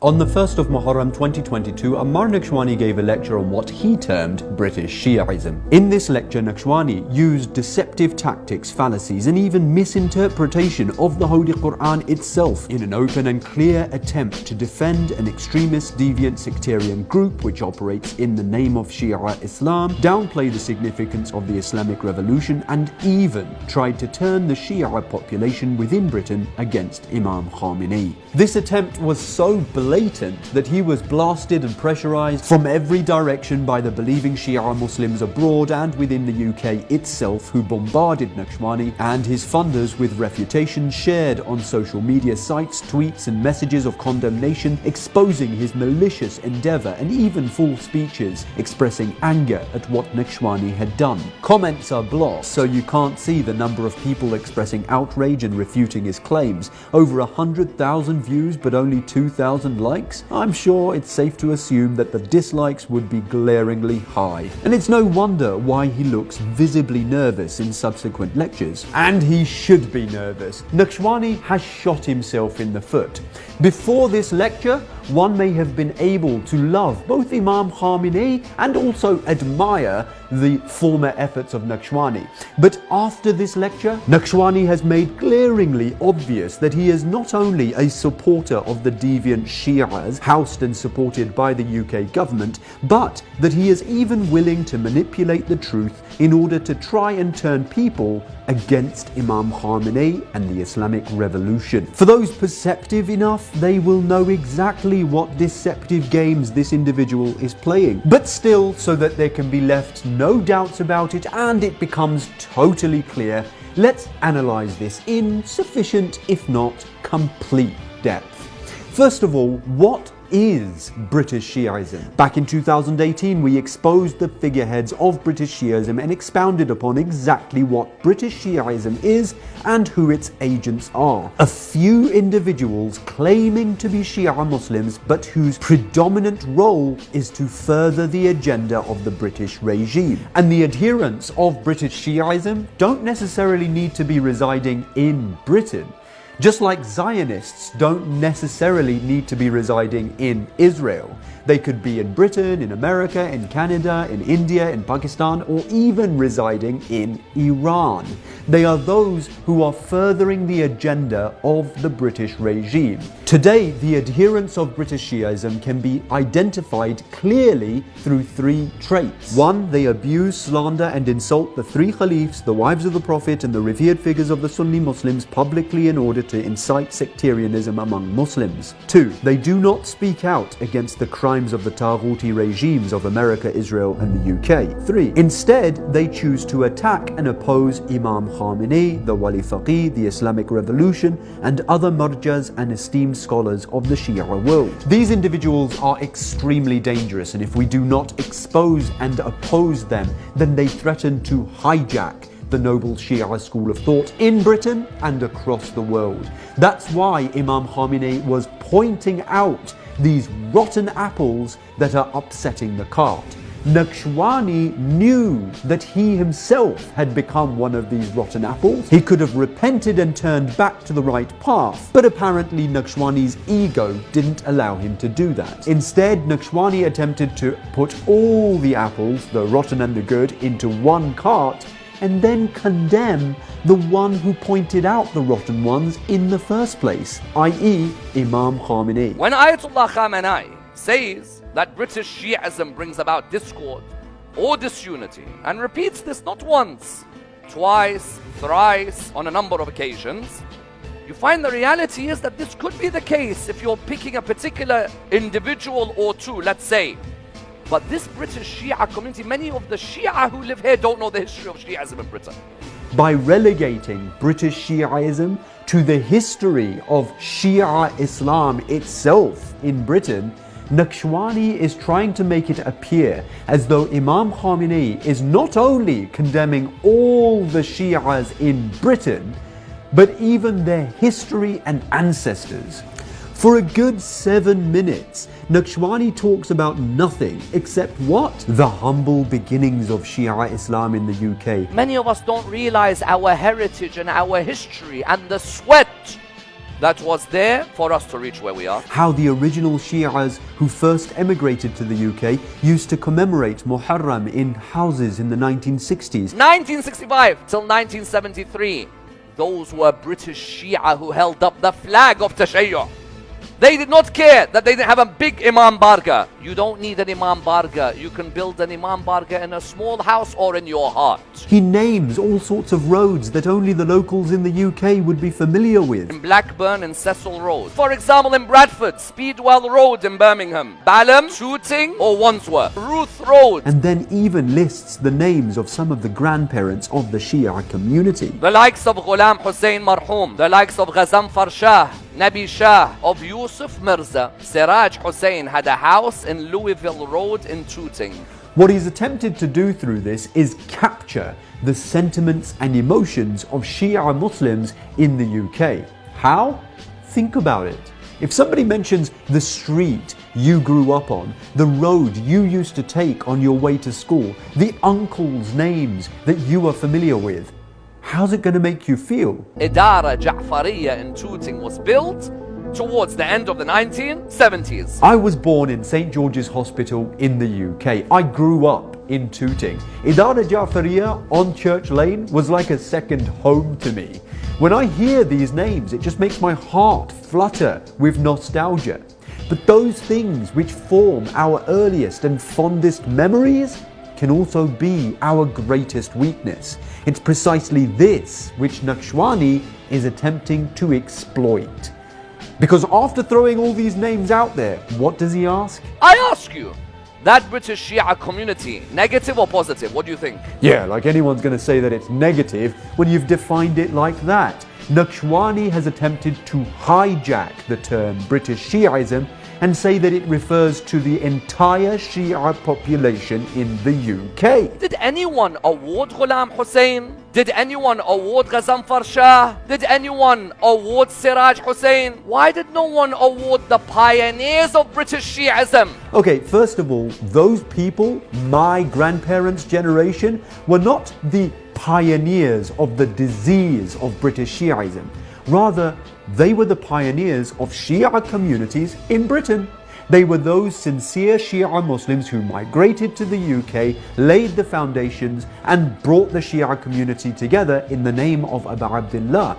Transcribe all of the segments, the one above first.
On the 1st of Muharram 2022, Ammar Naqshbandi gave a lecture on what he termed British Shiaism. In this lecture, Naqshbandi used deceptive tactics, fallacies, and even misinterpretation of the Holy Quran itself in an open and clear attempt to defend an extremist, deviant sectarian group which operates in the name of Shia Islam, downplay the significance of the Islamic Revolution, and even tried to turn the Shia population within Britain against Imam Khomeini. This attempt was so blatant that he was blasted and pressurized from every direction by the believing Shia Muslims abroad and within the UK itself, who bombarded Naqshbandi and his funders with refutations shared on social media sites, tweets and messages of condemnation exposing his malicious endeavour, and even full speeches expressing anger at what Naqshbandi had done. Comments are blocked, so you can't see the number of people expressing outrage and refuting his claims. Over 100,000 views but only 2,000 likes? I'm sure it's safe to assume that the dislikes would be glaringly high. And it's no wonder why he looks visibly nervous in subsequent lectures. And he should be nervous. Naqshbandi has shot himself in the foot. Before this lecture, one may have been able to love both Imam Khomeini and also admire the former efforts of Naqshbandi. But after this lecture, Naqshbandi has made glaringly obvious that he is not only a supporter of the deviant Shias, housed and supported by the UK government, but that he is even willing to manipulate the truth in order to try and turn people against Imam Khomeini and the Islamic Revolution. For those perceptive enough, they will know exactly what deceptive games this individual is playing. But still, so that there can be left no doubts about it and it becomes totally clear, let's analyze this in sufficient, if not complete, depth. First of all, what is British Shiaism? Back in 2018, we exposed the figureheads of British Shiaism and expounded upon exactly what British Shiaism is and who its agents are. A few individuals claiming to be Shia Muslims, but whose predominant role is to further the agenda of the British regime. And the adherents of British Shiaism don't necessarily need to be residing in Britain. Just like Zionists don't necessarily need to be residing in Israel. They could be in Britain, in America, in Canada, in India, in Pakistan, or even residing in Iran. They are those who are furthering the agenda of the British regime. Today, the adherents of British Shiaism can be identified clearly through three traits. One, they abuse, slander and insult the three caliphs, the wives of the Prophet and the revered figures of the Sunni Muslims publicly in order to incite sectarianism among Muslims. Two, they do not speak out against the crimes of the Taghuti regimes of America, Israel and the UK. Three, instead they choose to attack and oppose Imam Khomeini, the Wali Faqih, the Islamic Revolution and other marjas and esteemed scholars of the Shia world. These individuals are extremely dangerous, and if we do not expose and oppose them, then they threaten to hijack the noble Shia school of thought in Britain and across the world. That's why Imam Khomeini was pointing out these rotten apples that are upsetting the cart. Naqshbandi knew that he himself had become one of these rotten apples. He could have repented and turned back to the right path, but apparently Naqshbandi's ego didn't allow him to do that. Instead, Naqshbandi attempted to put all the apples, the rotten and the good, into one cart and then condemn the one who pointed out the rotten ones in the first place, i.e. Imam Khomeini. When Ayatollah Khamenei says that British Shiaism brings about discord or disunity, and repeats this not once, twice, thrice, on a number of occasions, you find the reality is that this could be the case if you're picking a particular individual or two, let's say. But this British Shia community, many of the Shia who live here don't know the history of Shiaism in Britain. By relegating British Shiaism to the history of Shia Islam itself in Britain, Naqshbandi is trying to make it appear as though Imam Khomeini is not only condemning all the Shias in Britain, but even their history and ancestors. For a good 7 minutes, Naqshbandi talks about nothing except what? The humble beginnings of Shia Islam in the UK. Many of us don't realize our heritage and our history and the sweat that was there for us to reach where we are. How the original Shias who first emigrated to the UK used to commemorate Muharram in houses in the 1960s. 1965 till 1973, those were British Shia who held up the flag of Tashayyu'. They did not care that they didn't have a big Imam Barga. You don't need an Imam Barga. You can build an Imam Barga in a small house or in your heart. He names all sorts of roads that only the locals in the UK would be familiar with. In Blackburn and Cecil Road. For example, in Bradford, Speedwell Road in Birmingham. Balham, Tooting or Wandsworth. Ruth Road. And then even lists the names of some of the grandparents of the Shia community. The likes of Ghulam Hussein Marhoum. The likes of Ghazanfar Shah. Nabi Shah of Yusuf Mirza. Siraj Hussein had a house in Louisville Road in Tooting. What he's attempted to do through this is capture the sentiments and emotions of Shia Muslims in the UK. How? Think about it. If somebody mentions the street you grew up on, the road you used to take on your way to school, the uncles' names that you are familiar with, how's it going to make you feel? Idara Ja'fariya in Tooting was built towards the end of the 1970s. I was born in St. George's Hospital in the UK. I grew up in Tooting. Idara Ja'fariya on Church Lane was like a second home to me. When I hear these names, it just makes my heart flutter with nostalgia. But those things which form our earliest and fondest memories can also be our greatest weakness. It's precisely this which Naqshbandi is attempting to exploit. Because after throwing all these names out there, what does he ask? I ask you, that British Shia community, negative or positive? What do you think? Yeah, like anyone's going to say that it's negative when you've defined it like that. Naqshbandi has attempted to hijack the term British Shiaism and say that it refers to the entire Shia population in the UK. Did anyone award Ghulam Hussein? Did anyone award Ghazanfar Shah? Did anyone award Siraj Hussein? Why did no one award the pioneers of British Shiaism? Okay, first of all, those people, my grandparents' generation, were not the pioneers of the disease of British Shiaism. Rather, they were the pioneers of Shia communities in Britain. They were those sincere Shia Muslims who migrated to the UK, laid the foundations and brought the Shia community together in the name of Abu Abdullah.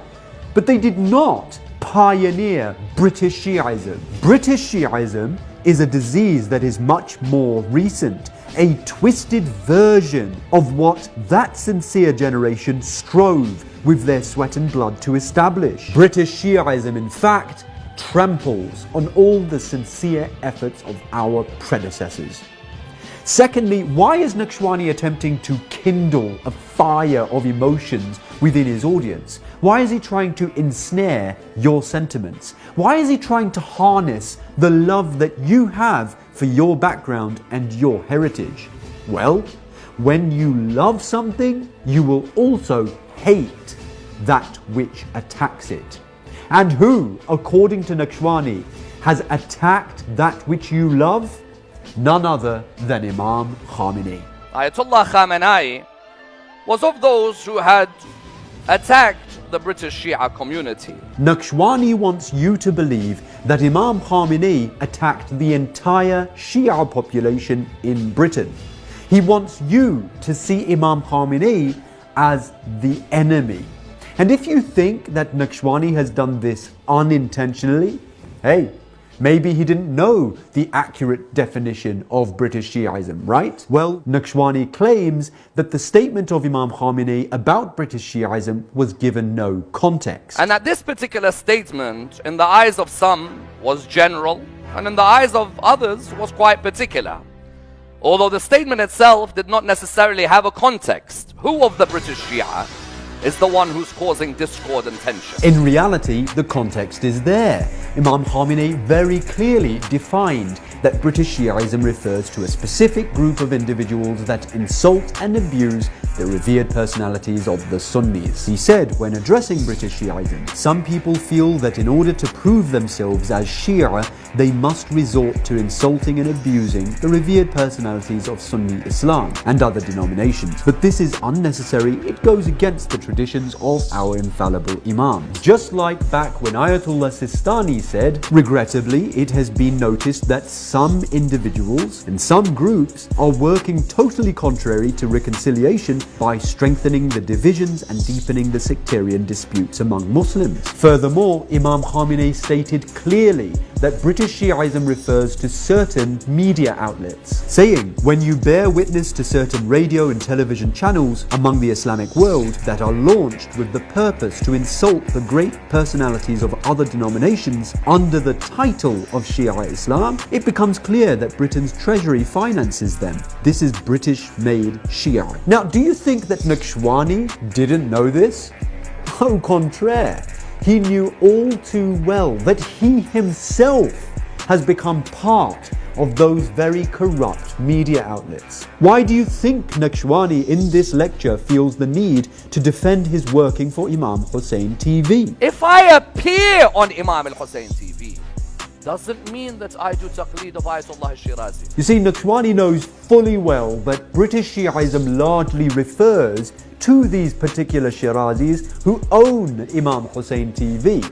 But they did not pioneer British Shiaism. British Shiaism is a disease that is much more recent, a twisted version of what that sincere generation strove with their sweat and blood to establish. British Shiaism, in fact, tramples on all the sincere efforts of our predecessors. Secondly, why is Naqshbandi attempting to kindle a fire of emotions within his audience? Why is he trying to ensnare your sentiments? Why is he trying to harness the love that you have for your background and your heritage? Well, when you love something, you will also hate that which attacks it. And who, according to Naqshbandi, has attacked that which you love? None other than Imam Khamenei. Ayatollah Khamenei was of those who had attacked the British Shia community. Naqshbandi wants you to believe that Imam Khamenei attacked the entire Shia population in Britain. He wants you to see Imam Khamenei as the enemy. And if you think that Naqshbandi has done this unintentionally, hey, maybe he didn't know the accurate definition of British Shiaism, right? Well, Naqshbandi claims that the statement of Imam Khamenei about British Shiaism was given no context. And that this particular statement, in the eyes of some, was general, and in the eyes of others was quite particular. Although the statement itself did not necessarily have a context. Who of the British Shia is the one who's causing discord and tension? In reality, the context is there. Imam Khamenei very clearly defined that British Shiaism refers to a specific group of individuals that insult and abuse the revered personalities of the Sunnis. He said when addressing British Shiaism, some people feel that in order to prove themselves as Shia, they must resort to insulting and abusing the revered personalities of Sunni Islam and other denominations. But this is unnecessary. It goes against the traditions of our infallible Imams. Just like back when Ayatollah Sistani said, regrettably, it has been noticed that some individuals and some groups are working totally contrary to reconciliation by strengthening the divisions and deepening the sectarian disputes among Muslims. Furthermore, Imam Khamenei stated clearly that British Shiaism refers to certain media outlets, saying, when you bear witness to certain radio and television channels among the Islamic world that are launched with the purpose to insult the great personalities of other denominations under the title of Shia Islam, it becomes clear that Britain's treasury finances them. This is British-made Shia. Now, do you think that Naqshbandi didn't know this? Au contraire. He knew all too well that he himself has become part of those very corrupt media outlets. Why do you think Naqshbandi in this lecture feels the need to defend his working for Imam Hussein TV? If I appear on Imam al-Hussein TV, doesn't mean that I do taqleed of Ayatollah al-Shirazi. You see, Naqshbandi knows fully well that British Shiaism largely refers to these particular Shirazis who own Imam Hussein TV.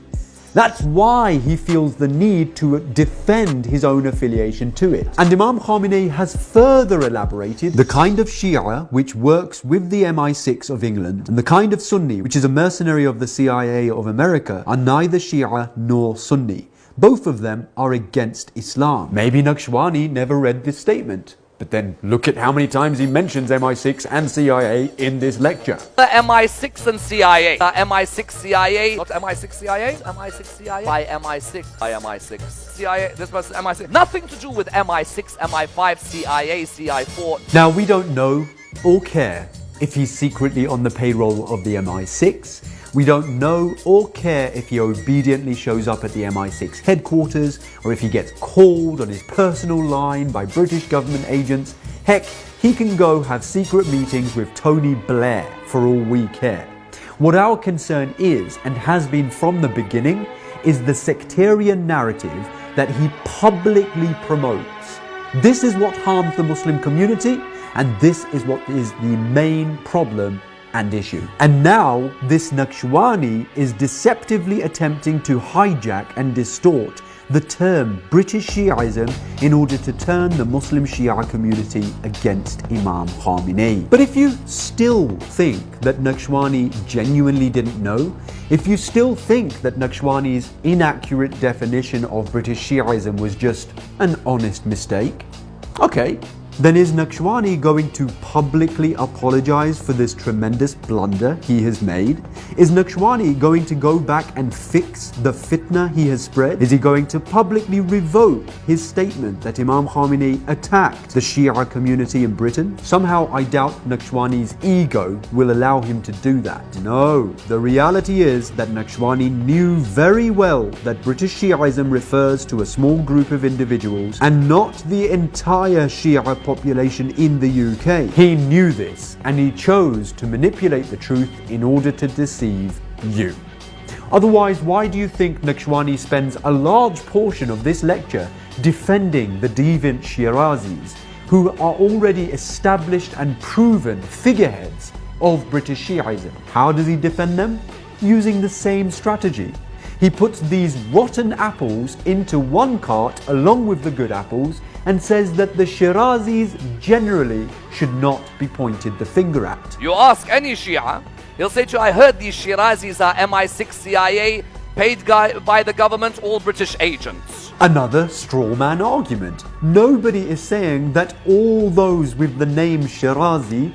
That's why he feels the need to defend his own affiliation to it. And Imam Khamenei has further elaborated the kind of Shia which works with the MI6 of England and the kind of Sunni which is a mercenary of the CIA of America are neither Shia nor Sunni. Both of them are against Islam. Maybe Naqshbandi never read this statement. But then look at how many times he mentions MI6 and CIA in this lecture. The MI6 and CIA. MI6 CIA. Not MI6 CIA. MI6 CIA. By MI6. By MI6. CIA. This was MI6. Nothing to do with MI6, MI5, CIA, CI4. Now we don't know or care if he's secretly on the payroll of the MI6. We don't know or care if he obediently shows up at the MI6 headquarters or if he gets called on his personal line by British government agents. Heck, he can go have secret meetings with Tony Blair for all we care. What our concern is, and has been from the beginning, is the sectarian narrative that he publicly promotes. This is what harms the Muslim community, and this is what is the main problem and issue. And now this Naqshbandi is deceptively attempting to hijack and distort the term British Shiaism in order to turn the Muslim Shia community against Imam Khamenei. But if you still think that Naqshbandi genuinely didn't know, if you still think that Naqshbandi's inaccurate definition of British Shiaism was just an honest mistake, okay, then is Naqshbandi going to publicly apologize for this tremendous blunder he has made? Is Naqshbandi going to go back and fix the fitna he has spread? Is he going to publicly revoke his statement that Imam Khamenei attacked the Shia community in Britain? Somehow I doubt Naqshbandi's ego will allow him to do that. No, the reality is that Naqshbandi knew very well that British Shiaism refers to a small group of individuals and not the entire Shia population in the UK. He knew this and he chose to manipulate the truth in order to deceive you. Otherwise, why do you think Naqshbandi spends a large portion of this lecture defending the deviant Shirazis who are already established and proven figureheads of British Shiaism? How does he defend them? Using the same strategy. He puts these rotten apples into one cart along with the good apples and says that the Shirazis generally should not be pointed the finger at. You ask any Shia, he'll say to you, I heard these Shirazis are MI6 CIA, paid by the government, all British agents. Another straw man argument. Nobody is saying that all those with the name Shirazi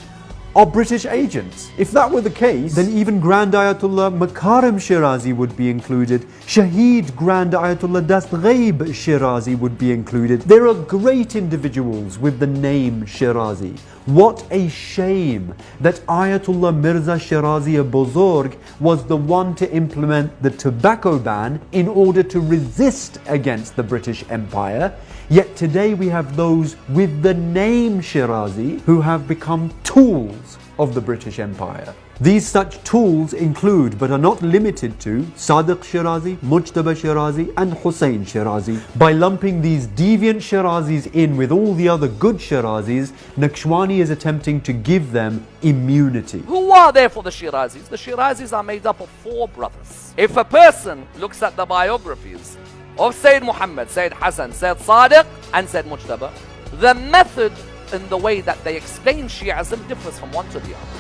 are British agents. If that were the case, then even Grand Ayatollah Makarim Shirazi would be included. Shaheed Grand Ayatollah Dast Ghaib Shirazi would be included. There are great individuals with the name Shirazi. What a shame that Ayatollah Mirza Shirazi Bozorg was the one to implement the tobacco ban in order to resist against the British Empire. Yet today we have those with the name Shirazi who have become tools of the British Empire. These such tools include, but are not limited to, Sadiq Shirazi, Mujtaba Shirazi and Hussein Shirazi. By lumping these deviant Shirazis in with all the other good Shirazis, Naqshbandi is attempting to give them immunity. Who are therefore the Shirazis? The Shirazis are made up of 4 brothers. If a person looks at the biographies of Sayyid Muhammad, Sayyid Hassan, Sayyid Sadiq and Sayyid Mujtaba, the method in the way that they explain Shi'ism differs from one to the other.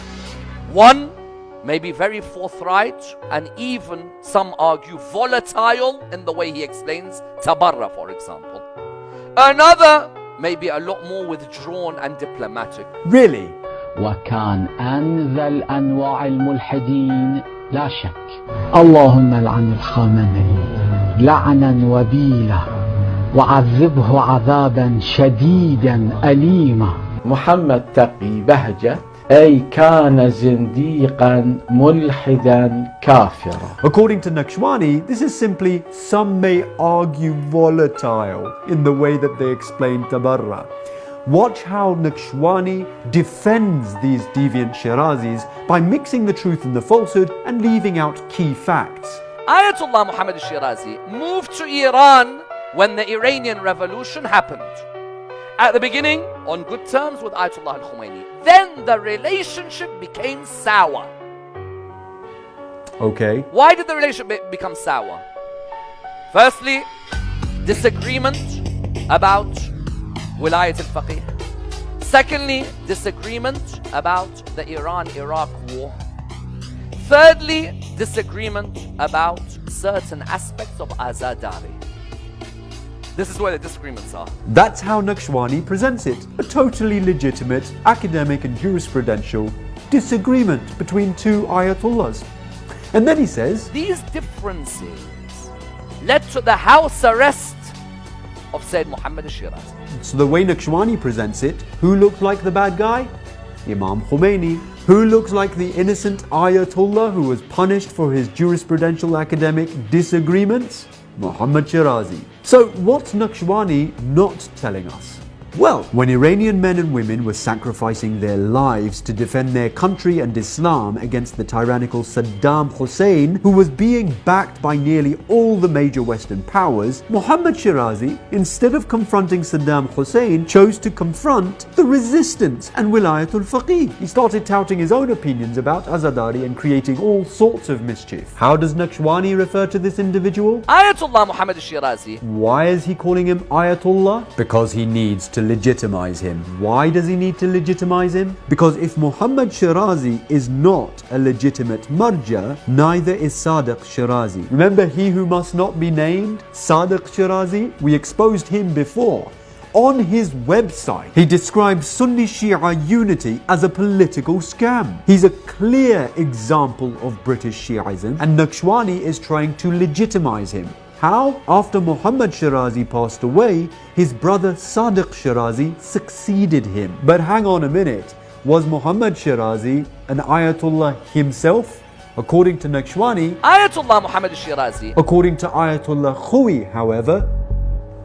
One may be very forthright and even some argue volatile in the way he explains Tabarra, for example. Another may be a lot more withdrawn and diplomatic. Really? وكان أنذل أنواع الملحدين لا شك. اللهم لعن الخامنئي لعنا وبيلا وعذبه عذابا شديدا أليما. محمد تقي بهجت أي كان زنديقا ملحدا كافرا. According to Naqshbandi, this is simply some may argue volatile in the way that they explain Tabarra. Watch how Naqshbandi defends these deviant Shirazis by mixing the truth and the falsehood and leaving out key facts. Ayatollah Muhammad al-Shirazi moved to Iran when the Iranian Revolution happened. At the beginning, on good terms with Ayatollah al-Khomeini. Then the relationship became sour. Okay. Why did the relationship become sour? Firstly, disagreement about Wilayat al-Faqih. Secondly, disagreement about the Iran-Iraq war. Thirdly, disagreement about certain aspects of Azadari. This is where the disagreements are. That's how Naqshbandi presents it. A totally legitimate academic and jurisprudential disagreement between 2 Ayatollahs. And then he says, these differences led to the house arrest of Sayyid Muhammad al-Shirazi. so the way Naqshbandi presents it, who looked like the bad guy? Imam Khomeini. Who looks like the innocent Ayatollah who was punished for his jurisprudential academic disagreements? Muhammad Shirazi. So what's Naqshbandi not telling us? Well, when Iranian men and women were sacrificing their lives to defend their country and Islam against the tyrannical Saddam Hussein, who was being backed by nearly all the major Western powers, Muhammad Shirazi, instead of confronting Saddam Hussein, chose to confront the resistance and Wilayatul Faqih. He started touting his own opinions about Azadari and creating all sorts of mischief. How does Naqshbandi refer to this individual? Ayatollah Muhammad al-Shirazi. Why is he calling him Ayatollah? Because he needs to legitimize him. Why does he need to legitimize him? Because if Muhammad Shirazi is not a legitimate marja, neither is Sadiq Shirazi. Remember he who must not be named? Sadiq Shirazi? We exposed him before. On his website, he describes Sunni Shia unity as a political scam. He's a clear example of British Shiaism, and Naqshbandi is trying to legitimize him. How? After Muhammad Shirazi passed away, his brother Sadiq Shirazi succeeded him. But hang on a minute, was Muhammad Shirazi an Ayatollah himself? According to Naqshbandi, Ayatollah Muhammad al-Shirazi. According to Ayatollah Khoui, however,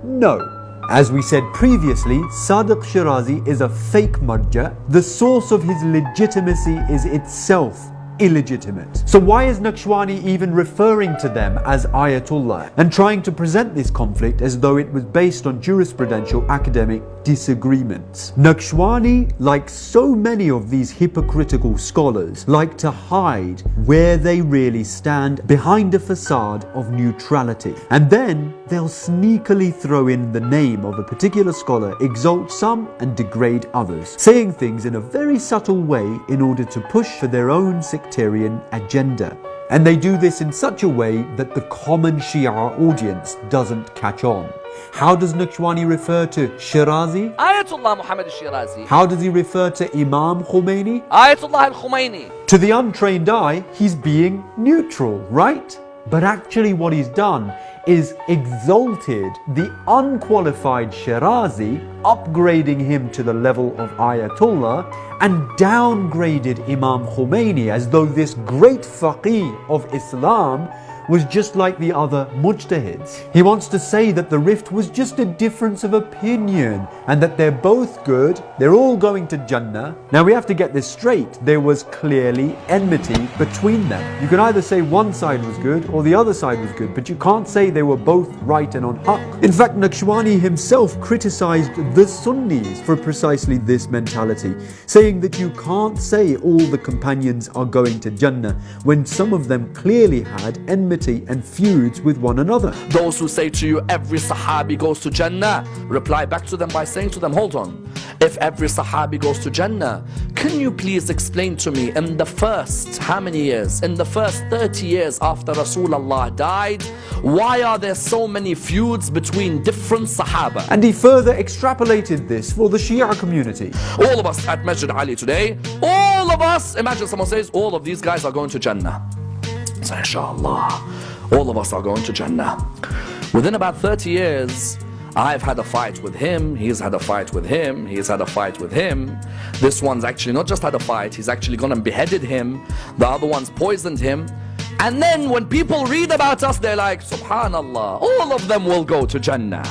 no. As we said previously, Sadiq Shirazi is a fake marja. The source of his legitimacy is itself illegitimate. So why is Naqshbandi even referring to them as Ayatollah and trying to present this conflict as though it was based on jurisprudential academic disagreements? Naqshbandi, like so many of these hypocritical scholars, like to hide where they really stand behind a facade of neutrality. And then they'll sneakily throw in the name of a particular scholar, exalt some and degrade others, saying things in a very subtle way in order to push for their own sectarian agenda. And they do this in such a way that the common Shia audience doesn't catch on. How does Naqshbandi refer to Shirazi? Ayatollah Muhammad al-Shirazi. How does he refer to Imam Khomeini? Ayatollah al-Khomeini. To the untrained eye, he's being neutral, right? But actually what he's done is exalted the unqualified Shirazi, upgrading him to the level of Ayatollah, and downgraded Imam Khomeini as though this great faqih of Islam was just like the other mujtahids. He wants to say that the rift was just a difference of opinion and that they're both good, they're all going to Jannah. Now we have to get this straight. There was clearly enmity between them. You can either say one side was good or the other side was good, but you can't say they were both right and on haqq. In fact, Naqshbandi himself criticized the Sunnis for precisely this mentality, saying that you can't say all the companions are going to Jannah when some of them clearly had enmity and feuds with one another. Those who say to you every Sahabi goes to Jannah, reply back to them by saying to them, hold on, if every Sahabi goes to Jannah, can you please explain to me in the first, how many years? In the first 30 years after Rasulullah died, why are there so many feuds between different Sahaba? And he further extrapolated this for the Shia community. All of us at Masjid Ali today, all of us, imagine someone says, all of these guys are going to Jannah. So inshallah, all of us are going to Jannah. Within about 30 years, I've had a fight with him, he's had a fight with him, he's had a fight with him. This one's actually not just had a fight, he's actually gone and beheaded him. The other one's poisoned him. And then when people read about us, they're like, Subhanallah, all of them will go to Jannah.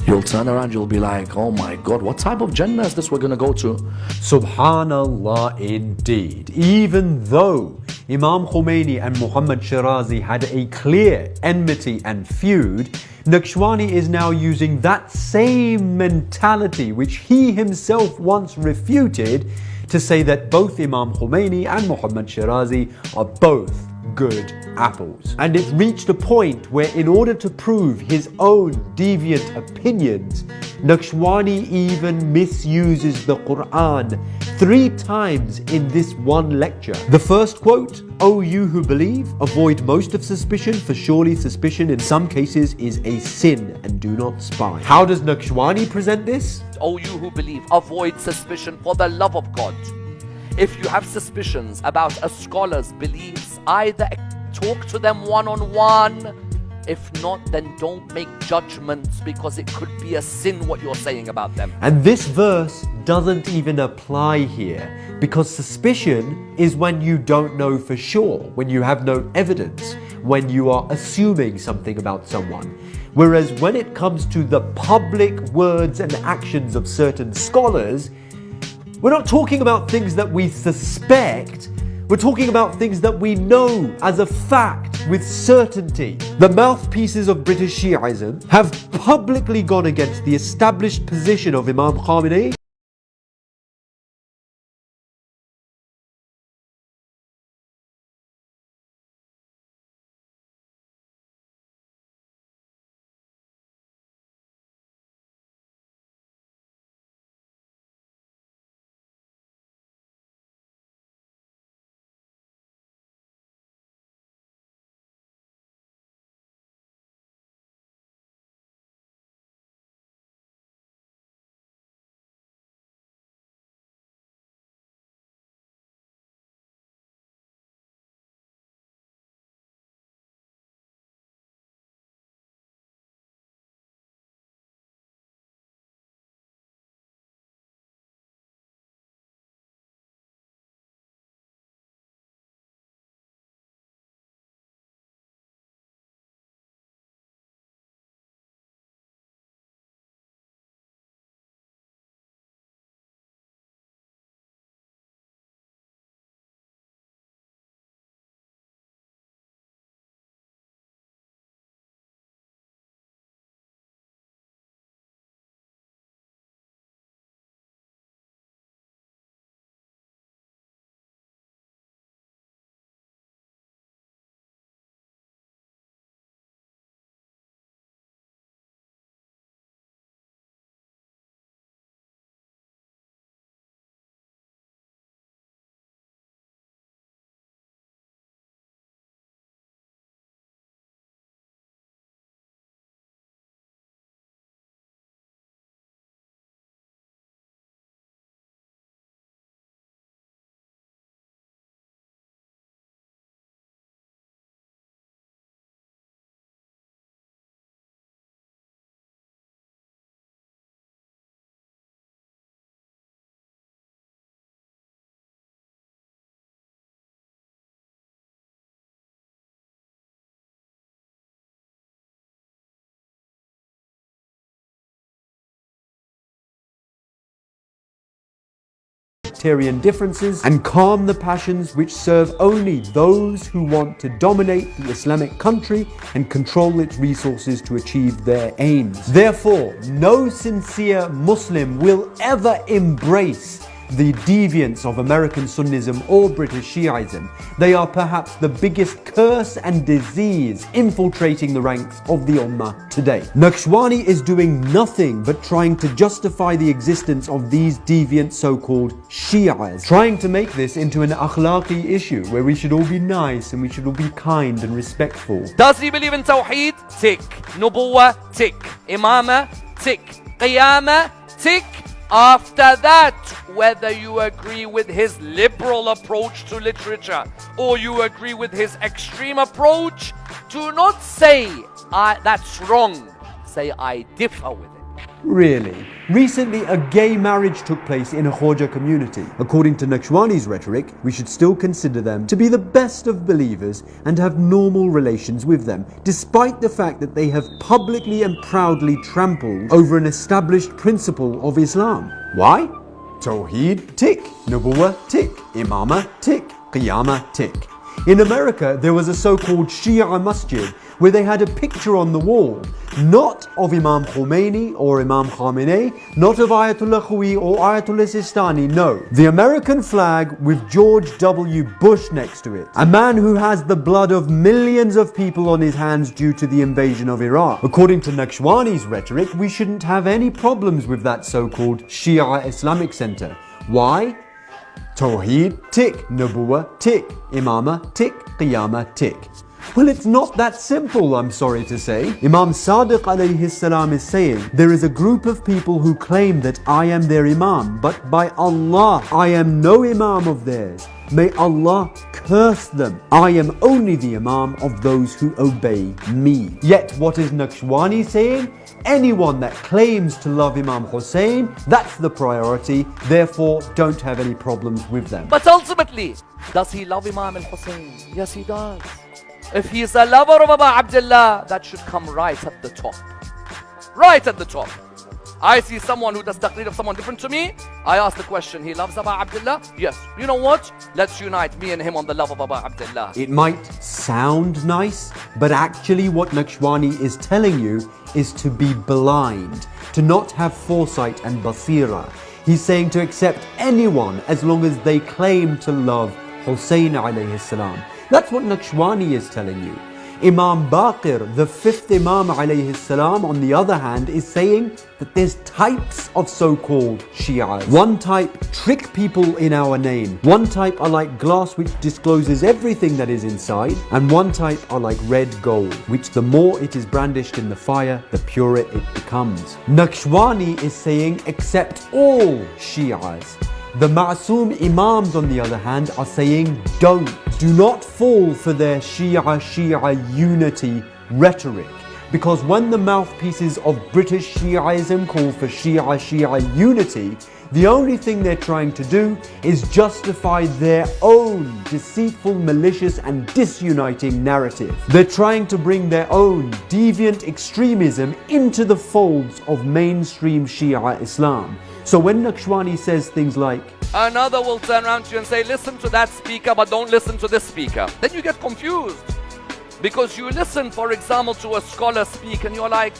You'll turn around, you'll be like, oh my God, what type of Jannah is this we're going to go to? Subhanallah indeed. Even though Imam Khomeini and Muhammad Shirazi had a clear enmity and feud, Naqshbandi is now using that same mentality which he himself once refuted to say that both Imam Khomeini and Muhammad Shirazi are both good apples. And it reached a point where in order to prove his own deviant opinions, Naqshbandi even misuses the Quran 3 times in this one lecture. The first quote, "O you who believe, avoid most of suspicion, for surely suspicion in some cases is a sin, and do not spy." How does Naqshbandi present this? O you who believe, avoid suspicion for the love of God. If you have suspicions about a scholar's beliefs, either talk to them one-on-one. If not, then don't make judgments, because it could be a sin what you're saying about them. And this verse doesn't even apply here, because suspicion is when you don't know for sure, when you have no evidence, when you are assuming something about someone. Whereas when it comes to the public words and actions of certain scholars, we're not talking about things that we suspect, we're talking about things that we know as a fact with certainty. The mouthpieces of British Shi'ism have publicly gone against the established position of Imam Khamenei sectarian differences and calm the passions which serve only those who want to dominate the Islamic country and control its resources to achieve their aims. Therefore, no sincere Muslim will ever embrace the deviance of American Sunnism or British Shiaism. They are perhaps the biggest curse and disease infiltrating the ranks of the Ummah today. Naqshbandi is doing nothing but trying to justify the existence of these deviant so-called Shias, trying to make this into an akhlaqi issue where we should all be nice and we should all be kind and respectful. Does he believe in Tawheed? Tick. Nubuwwah? Tick. Imamah? Tick. Qiyamah? Tick. After that, whether you agree with his liberal approach to literature or you agree with his extreme approach, do not say that's wrong. Say I differ with it. Really? Recently, a gay marriage took place in a Khoja community. According to Naqshbandi's rhetoric, we should still consider them to be the best of believers and have normal relations with them, despite the fact that they have publicly and proudly trampled over an established principle of Islam. Why? Tawheed, tick. Nubuwwah, tick. Imamah, tick. Qiyamah, tick. In America, there was a so-called Shia masjid where they had a picture on the wall, not of Imam Khomeini or Imam Khamenei, not of Ayatollah Khouei or Ayatollah Sistani, no. The American flag with George W. Bush next to it, a man who has the blood of millions of people on his hands due to the invasion of Iraq. According to Naqshbandi's rhetoric, we shouldn't have any problems with that so-called Shia Islamic Center. Why? Tawheed, tick. Nubuwwah, tick. Imamah, tick. Qiyamah, tick. Well, it's not that simple, I'm sorry to say. Imam Sadiq alayhi salam is saying, there is a group of people who claim that I am their Imam, but by Allah, I am no Imam of theirs. May Allah curse them. I am only the Imam of those who obey me. Yet what is Naqshbandi saying? Anyone that claims to love Imam Hussein, that's the priority, therefore don't have any problems with them. But ultimately, does he love Imam al-Hussein? Yes, he does. If he is a lover of Abu Abdullah, that should come right at the top. Right at the top. I see someone who does taqreed of someone different to me. I ask the question, he loves Abu Abdullah? Yes. You know what? Let's unite me and him on the love of Abu Abdullah. It might sound nice, but actually what Naqshbandi is telling you is to be blind, to not have foresight and basira. He's saying to accept anyone as long as they claim to love Hussein alayhi salam. That's what Naqshbandi is telling you. Imam Baqir, the fifth Imam alayhi salam, on the other hand, is saying that there's types of so-called Shias. One type trick people in our name. One type are like glass which discloses everything that is inside. And one type are like red gold, which the more it is brandished in the fire, the purer it becomes. Naqshbandi is saying accept all Shias. The Ma'soom Imams, on the other hand, are saying don't. Do not fall for their Shia unity rhetoric. Because when the mouthpieces of British Shiaism call for Shia unity, the only thing they're trying to do is justify their own deceitful, malicious and disuniting narrative. They're trying to bring their own deviant extremism into the folds of mainstream Shia Islam. So when Naqshbandi says things like, another will turn around to you and say, listen to that speaker, but don't listen to this speaker. Then you get confused. Because you listen, for example, to a scholar speak and you're like,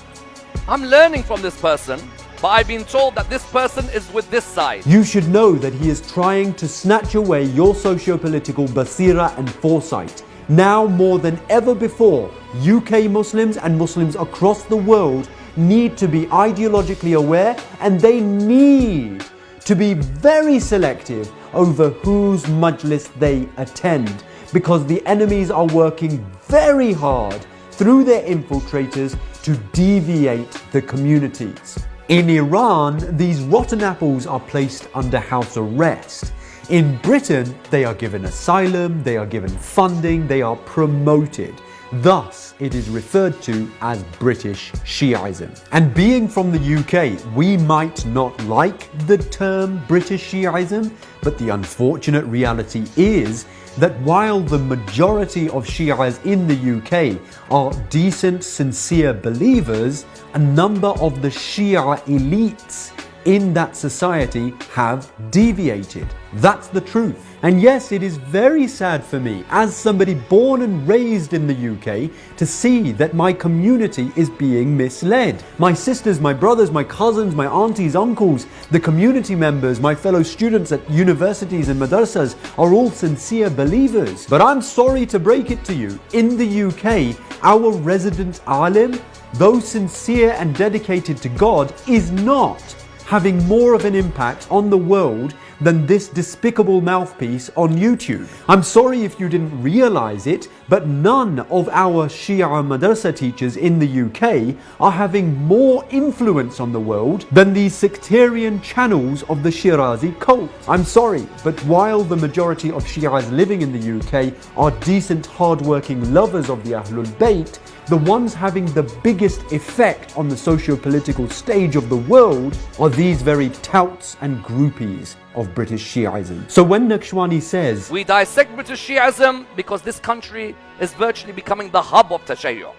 I'm learning from this person, but I've been told that this person is with this side. You should know that he is trying to snatch away your socio-political basira and foresight. Now more than ever before, UK Muslims and Muslims across the world need to be ideologically aware, and they need to be very selective over whose majlis they attend, because the enemies are working very hard through their infiltrators to deviate the communities. In Iran, these rotten apples are placed under house arrest. In Britain, they are given asylum, they are given funding, they are promoted. Thus, it is referred to as British Shiaism. And being from the UK, we might not like the term British Shiaism, but the unfortunate reality is that while the majority of Shias in the UK are decent, sincere believers, a number of the Shia elites in that society have deviated. That's the truth. And yes, it is very sad for me, as somebody born and raised in the UK, to see that my community is being misled. My sisters, my brothers, my cousins, my aunties, uncles, the community members, my fellow students at universities and madrasas are all sincere believers. But I'm sorry to break it to you, in the UK, our resident alim, though sincere and dedicated to God, is not having more of an impact on the world than this despicable mouthpiece on YouTube. I'm sorry if you didn't realize it, but none of our Shia madrasa teachers in the UK are having more influence on the world than these sectarian channels of the Shirazi cult. I'm sorry, but while the majority of Shias living in the UK are decent, hard-working lovers of the Ahlul Bayt, the ones having the biggest effect on the socio-political stage of the world are these very touts and groupies of British Shiaism. So when Naqshbandi says, we dissect British Shiaism because this country is virtually becoming the hub of Tashayyu.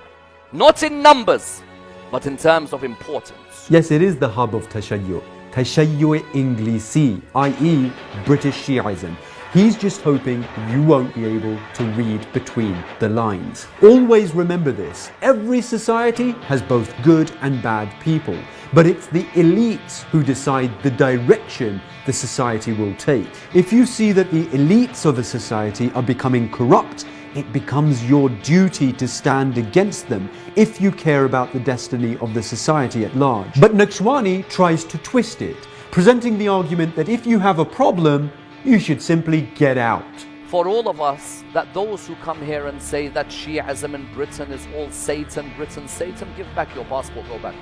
Not in numbers, but in terms of importance. yes, it is the hub of Tashayyu. Tashayyu Inglisi, i.e. British Shiaism. He's just hoping you won't be able to read between the lines. Always remember this. Every society has both good and bad people, but it's the elites who decide the direction the society will take. If you see that the elites of a society are becoming corrupt, it becomes your duty to stand against them if you care about the destiny of the society at large. But Naqshbandi tries to twist it, presenting the argument that if you have a problem, you should simply get out. For all of us, that those who come here and say that Shiaism in Britain is all Satan, Satan, give back your passport, go back.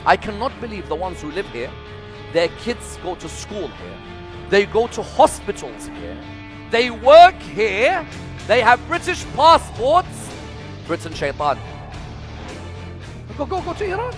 I cannot believe the ones who live here, their kids go to school here, they go to hospitals here, they work here, they have British passports. Britain shaitan. Go to Iran.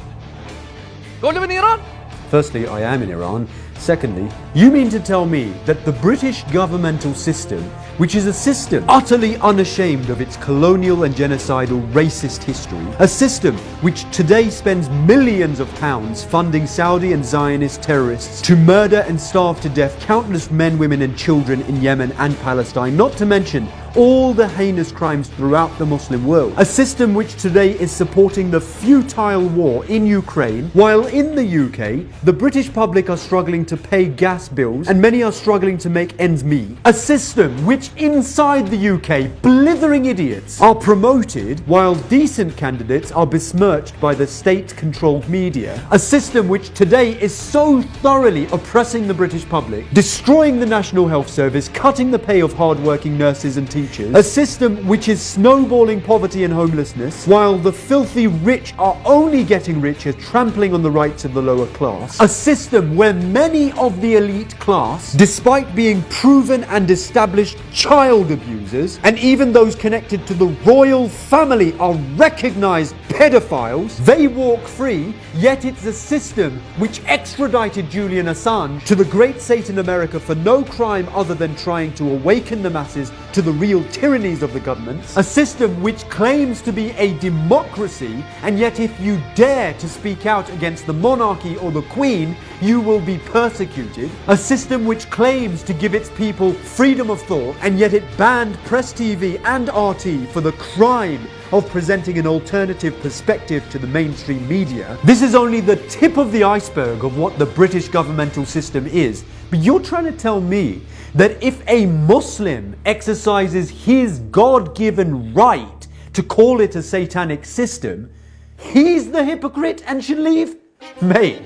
Go live in Iran. Firstly, I am in Iran. Secondly, you mean to tell me that the British governmental system, which is a system utterly unashamed of its colonial and genocidal racist history, a system which today spends millions of pounds funding Saudi and Zionist terrorists to murder and starve to death countless men, women and children in Yemen and Palestine, not to mention all the heinous crimes throughout the Muslim world. A system which today is supporting the futile war in Ukraine, while in the UK, the British public are struggling to pay gas bills and many are struggling to make ends meet. A system which inside the UK, blithering idiots are promoted while decent candidates are besmirched by the state-controlled media. A system which today is so thoroughly oppressing the British public, destroying the National Health Service, cutting the pay of hard-working nurses and teachers. A system which is snowballing poverty and homelessness, while the filthy rich are only getting richer, trampling on the rights of the lower class. A system where many of the elite class, despite being proven and established child abusers, and even those connected to the royal family are recognized pedophiles, they walk free, yet it's a system which extradited Julian Assange to the great Satan America for no crime other than trying to awaken the masses to the real tyrannies of the governments. A system which claims to be a democracy, and yet if you dare to speak out against the monarchy or the Queen, you will be persecuted. A system which claims to give its people freedom of thought, and yet it banned Press TV and RT for the crime of presenting an alternative perspective to the mainstream media. This is only the tip of the iceberg of what the British governmental system is. But you're trying to tell me that if a Muslim exercises his God-given right to call it a satanic system, he's the hypocrite and should leave? Mate,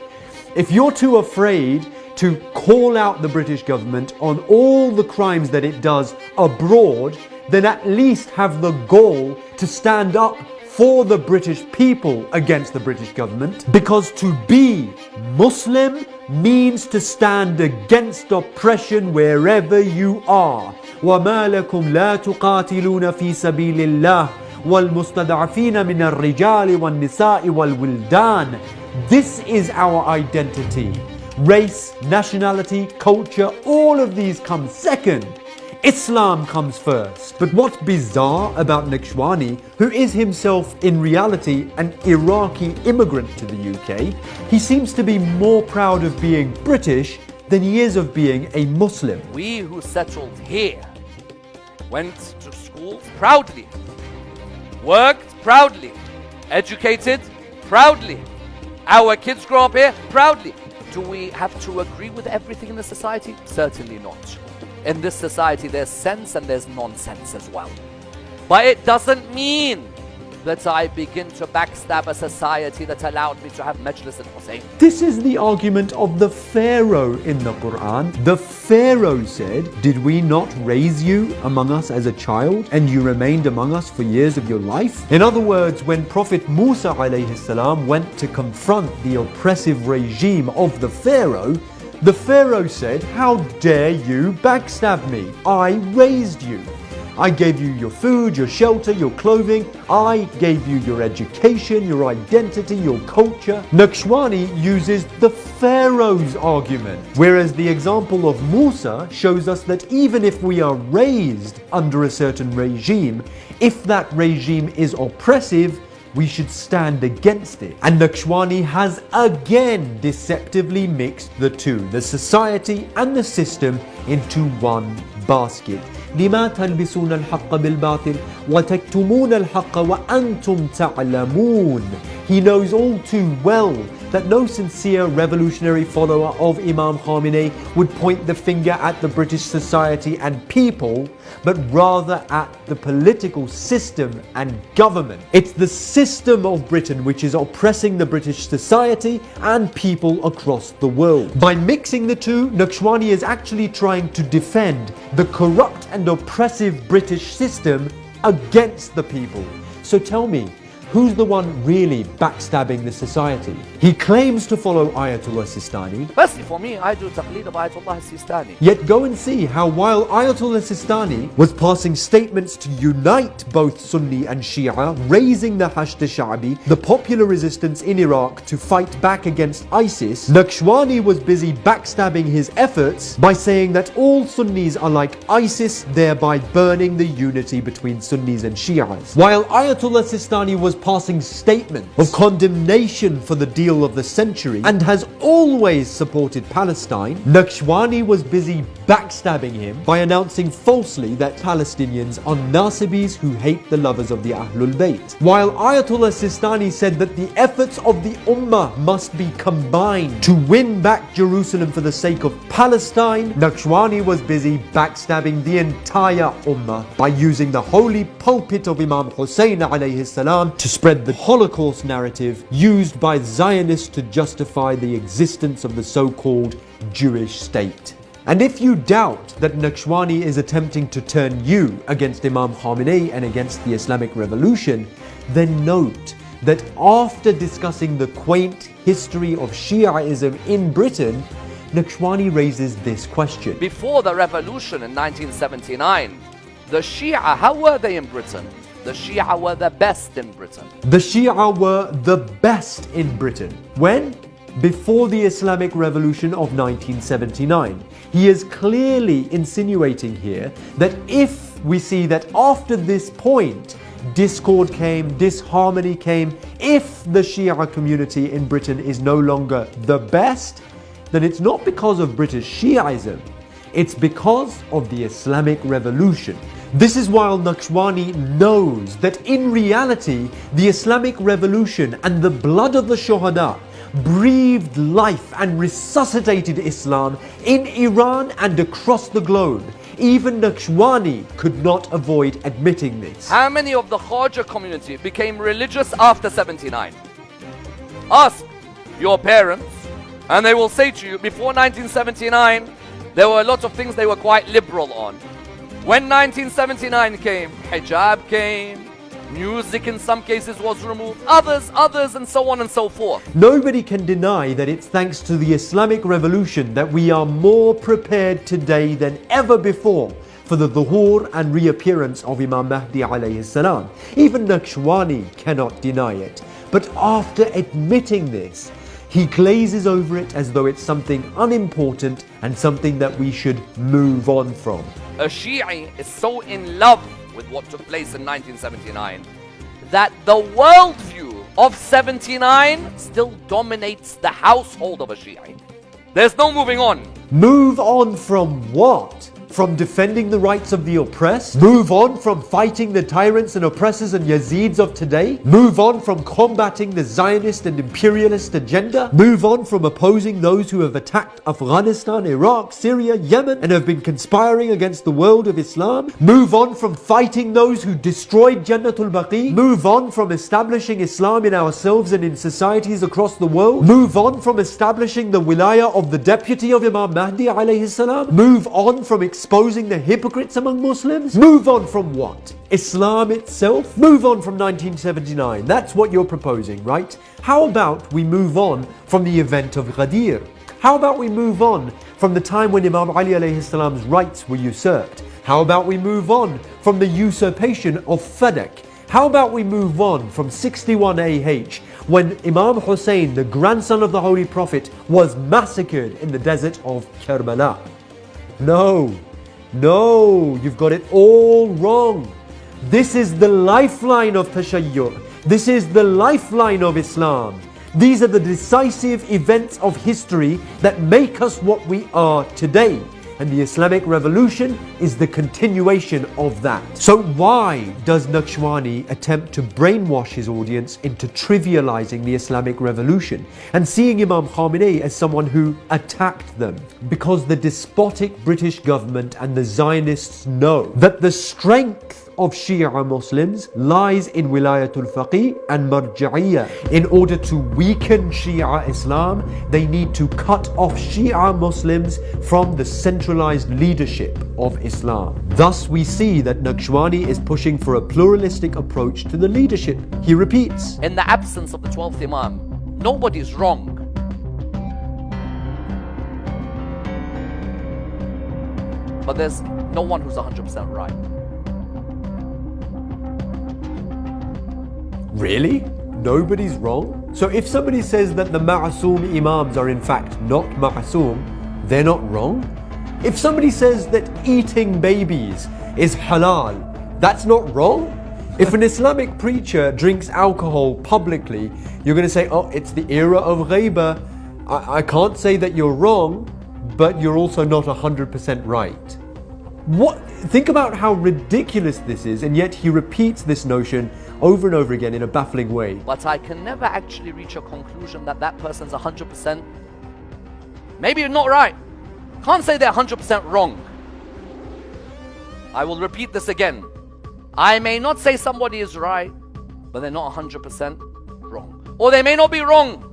if you're too afraid to call out the British government on all the crimes that it does abroad, then at least have the gall to stand up for the British people against the British government. Because to be Muslim means to stand against oppression wherever you are. وَمَا لَكُمْ لَا تُقَاتِلُونَ فِي سَبِيلِ اللَّهِ وَالْمُسْتَضْعَفِينَ مِنَ الرِّجَالِ وَالنِّسَاءِ وَالْوِلْدَانِ. This is our identity. Race, nationality, culture, all of these come second. Islam comes first. But what's bizarre about Naqshbandi, who is himself in reality an Iraqi immigrant to the UK, he seems to be more proud of being British than he is of being a Muslim. We who settled here went to school proudly, worked proudly, educated proudly. Our kids grow up here proudly. Do we have to agree with everything in the society? Certainly not. In this society there's sense and there's nonsense as well. But it doesn't mean that I begin to backstab a society that allowed me to have Majlis al-Hussein. This is the argument of the Pharaoh in the Quran. The Pharaoh said, "Did we not raise you among us as a child and you remained among us for years of your life?" In other words, when Prophet Musa alayhi salam went to confront the oppressive regime of the Pharaoh said, "How dare you backstab me? I raised you. I gave you your food, your shelter, your clothing. I gave you your education, your identity, your culture." Naqshbandi uses the Pharaoh's argument, whereas the example of Musa shows us that even if we are raised under a certain regime, if that regime is oppressive, we should stand against it. And Naqshbandi has again deceptively mixed the two, the society and the system, into one basket. لما تلبسون الحق بالباطل وتكتمون الحق وأنتم تعلمون. He knows all too well that no sincere revolutionary follower of Imam Khamenei would point the finger at the British society and people, but rather at the political system and government. It's the system of Britain which is oppressing the British society and people across the world. By mixing the two, Naqshbandi is actually trying to defend the corrupt and oppressive British system against the people. So tell me, who's the one really backstabbing the society? He claims to follow Ayatollah Sistani. Firstly, for me, I do taqleed of Ayatollah Sistani. Yet go and see how while Ayatollah Sistani was passing statements to unite both Sunni and Shia, raising the Hashd al-Sha'bi, the popular resistance in Iraq to fight back against ISIS, Naqshbandi was busy backstabbing his efforts by saying that all Sunnis are like ISIS, thereby burning the unity between Sunnis and Shias. While Ayatollah Sistani was passing statements of condemnation for the deal of the century and has always supported Palestine, Naqshbandi was busy backstabbing him by announcing falsely that Palestinians are Nasibis who hate the lovers of the Ahlul Bayt. While Ayatollah Sistani said that the efforts of the Ummah must be combined to win back Jerusalem for the sake of Palestine, Naqshbandi was busy backstabbing the entire Ummah by using the holy pulpit of Imam Hussein alayhi salam to spread the Holocaust narrative used by Zionists to justify the existence of the so-called Jewish state. And if you doubt that Naqshbandi is attempting to turn you against Imam Khamenei and against the Islamic Revolution, then note that after discussing the quaint history of Shiaism in Britain, Naqshbandi raises this question. Before the revolution in 1979, the Shia, how were they in Britain? The Shia were the best in Britain. The Shia were the best in Britain. When? Before the Islamic Revolution of 1979. He is clearly insinuating here that if we see that after this point, discord came, disharmony came, if the Shia community in Britain is no longer the best, then it's not because of British Shiaism, it's because of the Islamic Revolution. This is while Naqshbandi knows that in reality, the Islamic Revolution and the blood of the Shuhada breathed life and resuscitated Islam in Iran and across the globe. Even Naqshbandi could not avoid admitting this. How many of the Khawaja community became religious after 79? Ask your parents and they will say to you, before 1979, there were a lot of things they were quite liberal on. When 1979 came, hijab came, music in some cases was removed, others, and so on and so forth. Nobody can deny that it's thanks to the Islamic Revolution that we are more prepared today than ever before for the dhuhur and reappearance of Imam Mahdi alayhi salam. Even Naqshbandi cannot deny it. But after admitting this, he glazes over it as though it's something unimportant and something that we should move on from. A Shi'i is so in love with what took place in 1979 that the worldview of 79 still dominates the household of a Shi'i. There's no moving on. Move on from what? From defending the rights of the oppressed? Move on from fighting the tyrants and oppressors and Yazids of today? Move on from combating the Zionist and imperialist agenda? Move on from opposing those who have attacked Afghanistan, Iraq, Syria, Yemen and have been conspiring against the world of Islam? Move on from fighting those who destroyed Jannatul Baqi? Move on from establishing Islam in ourselves and in societies across the world? Move on from establishing the wilayah of the deputy of Imam Mahdi alayhi salam? Move on from exposing the hypocrites among Muslims? Move on from what? Islam itself? Move on from 1979. That's what you're proposing, right? How about we move on from the event of Ghadir? How about we move on from the time when Imam Ali alayhi salam's rights were usurped? How about we move on from the usurpation of Fadak? How about we move on from 61 AH when Imam Hussein, the grandson of the Holy Prophet, was massacred in the desert of Karbala? No, you've got it all wrong. This is the lifeline of Tashayyur. This is the lifeline of Islam. These are the decisive events of history that make us what we are today. And the Islamic Revolution is the continuation of that. So why does Naqshbandi attempt to brainwash his audience into trivializing the Islamic Revolution and seeing Imam Khamenei as someone who attacked them? Because the despotic British government and the Zionists know that the strength of Shia Muslims lies in Wilayatul Faqih and Marja'iyah. In order to weaken Shia Islam, they need to cut off Shia Muslims from the centralized leadership of Islam. Thus we see that Naqshbandi is pushing for a pluralistic approach to the leadership. He repeats, in the absence of the 12th Imam, nobody's wrong. But there's no one who's 100% right. Really? Nobody's wrong? So if somebody says that the Ma'asum Imams are in fact not Ma'asum, they're not wrong? If somebody says that eating babies is halal, that's not wrong? If an Islamic preacher drinks alcohol publicly, you're going to say, oh, it's the era of ghaiba. I can't say that you're wrong, but you're also not 100% right. What? Think about how ridiculous this is, and yet he repeats this notion over and over again in a baffling way. But I can never actually reach a conclusion that that person's 100%. Maybe you're not right. Can't say they're 100% wrong. I will repeat this again. I may not say somebody is right, but they're not 100% wrong. Or they may not be wrong,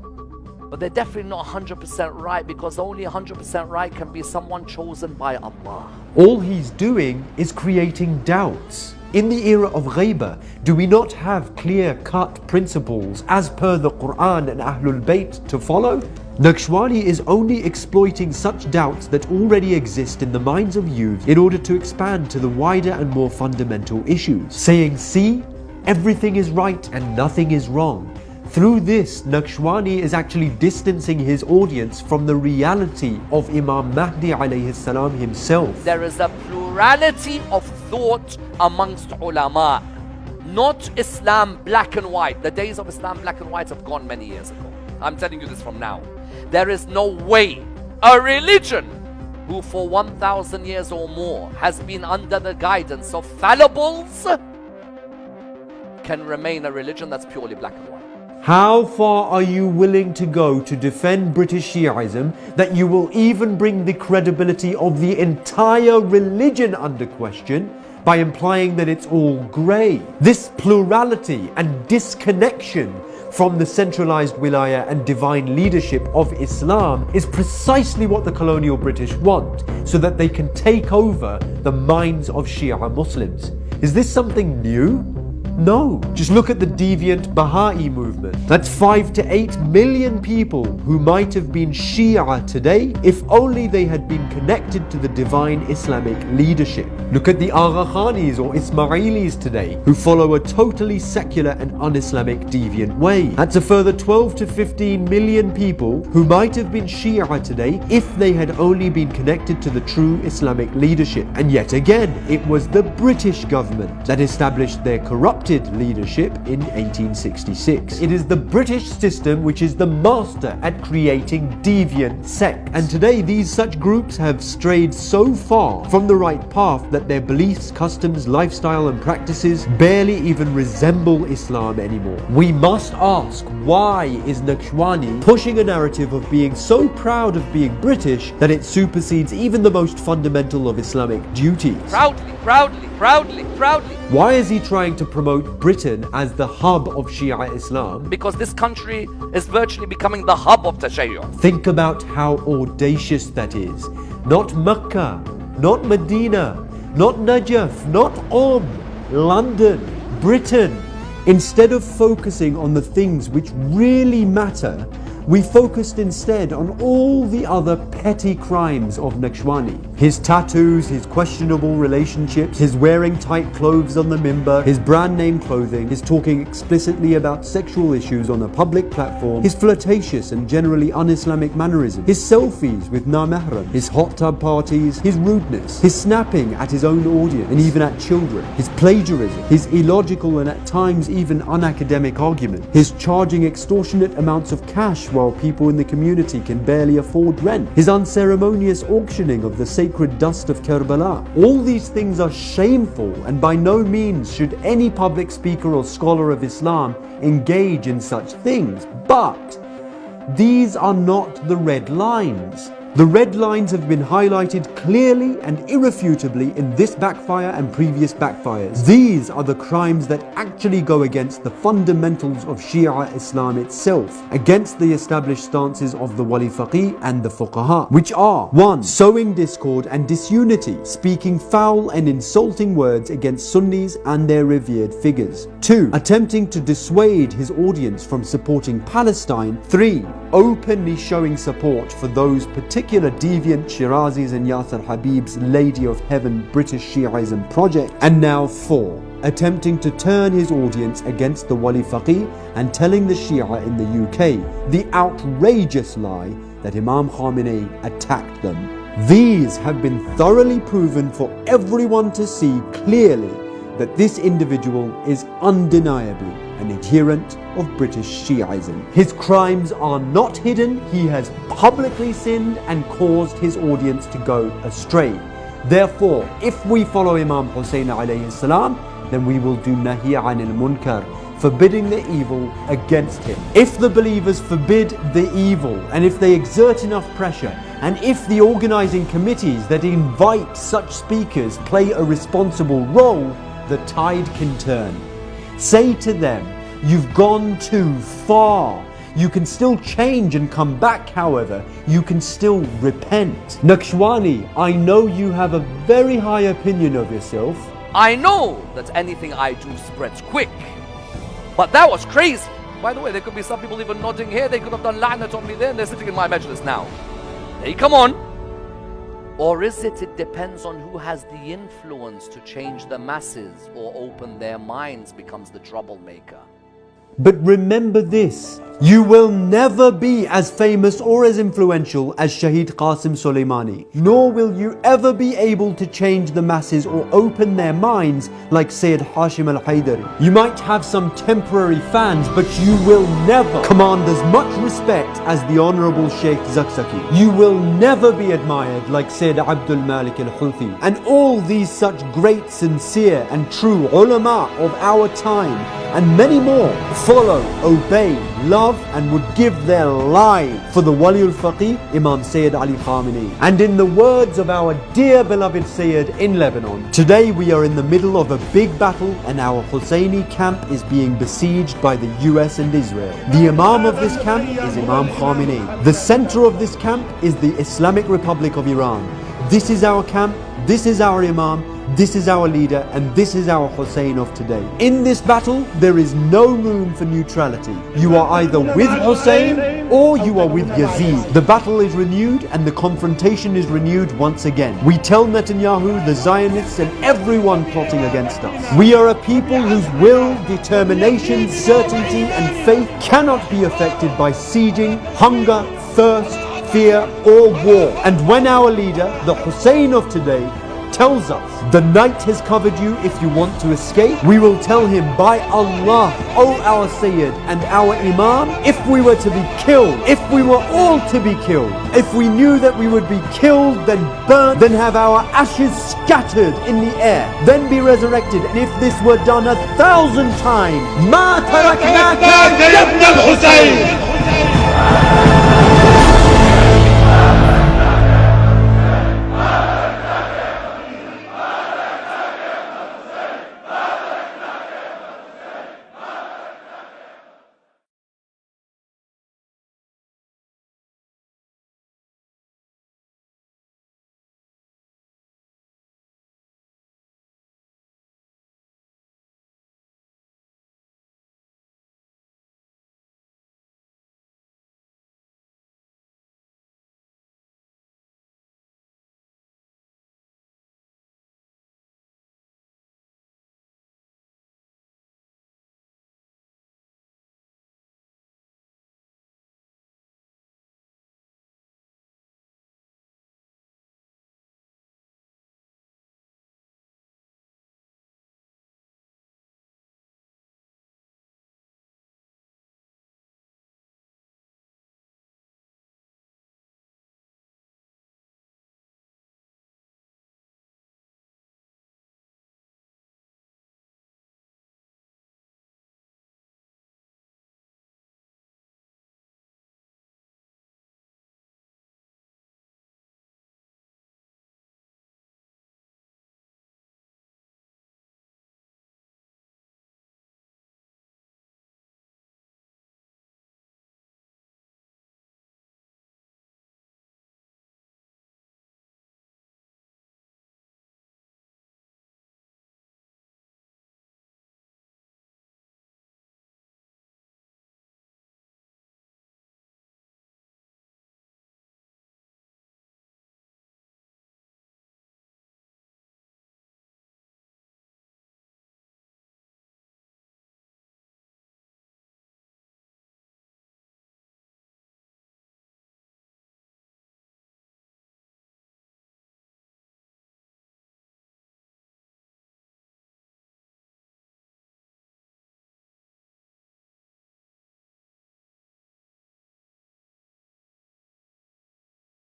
but they're definitely not 100% right, because only 100% right can be someone chosen by Allah. All he's doing is creating doubts. In the era of ghaiba, do we not have clear-cut principles as per the Quran and Ahlul Bayt to follow? Naqshbandi is only exploiting such doubts that already exist in the minds of youth in order to expand to the wider and more fundamental issues, saying, see, everything is right and nothing is wrong. Through this, Naqshbandi is actually distancing his audience from the reality of Imam Mahdi alayhi salam himself. There is a plurality of thought amongst ulama, not Islam black and white. The days of Islam black and white have gone many years ago. I'm telling you this from now. There is no way a religion who for 1,000 years or more has been under the guidance of fallibles can remain a religion that's purely black and white. How far are you willing to go to defend British Shiaism that you will even bring the credibility of the entire religion under question by implying that it's all grey? This plurality and disconnection from the centralized wilaya and divine leadership of Islam is precisely what the colonial British want, so that they can take over the minds of Shia Muslims. Is this something new? No. Just look at the deviant Baha'i movement. That's 5 to 8 million people who might have been Shia today if only they had been connected to the divine Islamic leadership. Look at the Agha Khanis or Ismailis today who follow a totally secular and un-Islamic deviant way. That's a further 12 to 15 million people who might have been Shia today if they had only been connected to the true Islamic leadership. And yet again, it was the British government that established their corrupted leadership in 1866. It is the British system which is the master at creating deviant sects. And today these such groups have strayed so far from the right path that their beliefs, customs, lifestyle and practices barely even resemble Islam anymore. We must ask, why is Naqshbandi pushing a narrative of being so proud of being British that it supersedes even the most fundamental of Islamic duties? Proudly, proudly, proudly, proudly. Why is he trying to promote Britain as the hub of Shia Islam? Because this country is virtually becoming the hub of Tashayyu. Think about how audacious that is. Not Mecca, not Medina, not Najaf, not London, Britain. Instead of focusing on the things which really matter, we focused instead on all the other petty crimes of Naqshbandi. His tattoos, his questionable relationships, his wearing tight clothes on the mimbar, his brand name clothing, his talking explicitly about sexual issues on a public platform, his flirtatious and generally un-Islamic mannerism, his selfies with na-mahram, his hot tub parties, his rudeness, his snapping at his own audience and even at children, his plagiarism, his illogical and at times even unacademic argument, his charging extortionate amounts of cash while people in the community can barely afford rent, his unceremonious auctioning of the sacred dust of Karbala. All these things are shameful, and by no means should any public speaker or scholar of Islam engage in such things. But these are not the red lines. The red lines have been highlighted clearly and irrefutably in this backfire and previous backfires. These are the crimes that actually go against the fundamentals of Shia Islam itself, against the established stances of the Wali Faqih and the Fuqaha, which are 1. Sowing discord and disunity, speaking foul and insulting words against Sunnis and their revered figures. 2. Attempting to dissuade his audience from supporting Palestine. 3. Openly showing support for those particular deviant Shirazis and Yasser Habib's Lady of Heaven British Shiaism project. And now 4. Attempting to turn his audience against the Wali Faqih and telling the Shia in the UK the outrageous lie that Imam Khamenei attacked them. These have been thoroughly proven for everyone to see clearly that this individual is undeniably an adherent of British Shiaism. His crimes are not hidden. He has publicly sinned and caused his audience to go astray. Therefore, if we follow Imam Hussein alayhi salam, then we will do nahi anil munkar, forbidding the evil against him. If the believers forbid the evil, and if they exert enough pressure, and if the organizing committees that invite such speakers play a responsible role, the tide can turn. Say to them, you've gone too far. You can still change and come back, however. You can still repent. Naqshbandi, I know you have a very high opinion of yourself. I know that anything I do spreads quick. But that was crazy. By the way, there could be some people even nodding here. They could have done la'nat on me there, and they're sitting in my majlis now. Hey, come on. Or is it depends on who has the influence to change the masses or open their minds becomes the troublemaker. But remember this, you will never be as famous or as influential as Shaheed Qasim Soleimani, nor will you ever be able to change the masses or open their minds like Sayyid Hashim al-Haydari. You might have some temporary fans, but you will never command as much respect as the Honorable Sheikh Zakzaki. You will never be admired like Sayyid Abdul Malik al-Houthi. And all these such great, sincere and true ulama of our time, and many more, follow, obey, love and would give their life for the Wali al-Faqih, Imam Sayyid Ali Khamenei. And in the words of our dear beloved Sayyid in Lebanon, today we are in the middle of a big battle and our Husseini camp is being besieged by the US and Israel. The Imam of this camp is Imam Khamenei. The center of this camp is the Islamic Republic of Iran. This is our camp, this is our Imam, This is our leader and this is our Hussein of today. In this battle, there is no room for neutrality. You are either with Hussein or you are with Yazid. The battle is renewed and the confrontation is renewed once again. We tell Netanyahu, the Zionists and everyone plotting against us. We are a people whose will, determination, certainty and faith cannot be affected by sieging, hunger, thirst, fear or war. And when our leader, the Hussein of today, tells us the night has covered you if you want to escape, we will tell him, by Allah, O our Sayyid and our Imam, if we were to be killed, if we were all to be killed, if we knew that we would be killed, then burnt, then have our ashes scattered in the air, then be resurrected, and if this were done 1,000 times, ما تركناك يا ابن الحسين.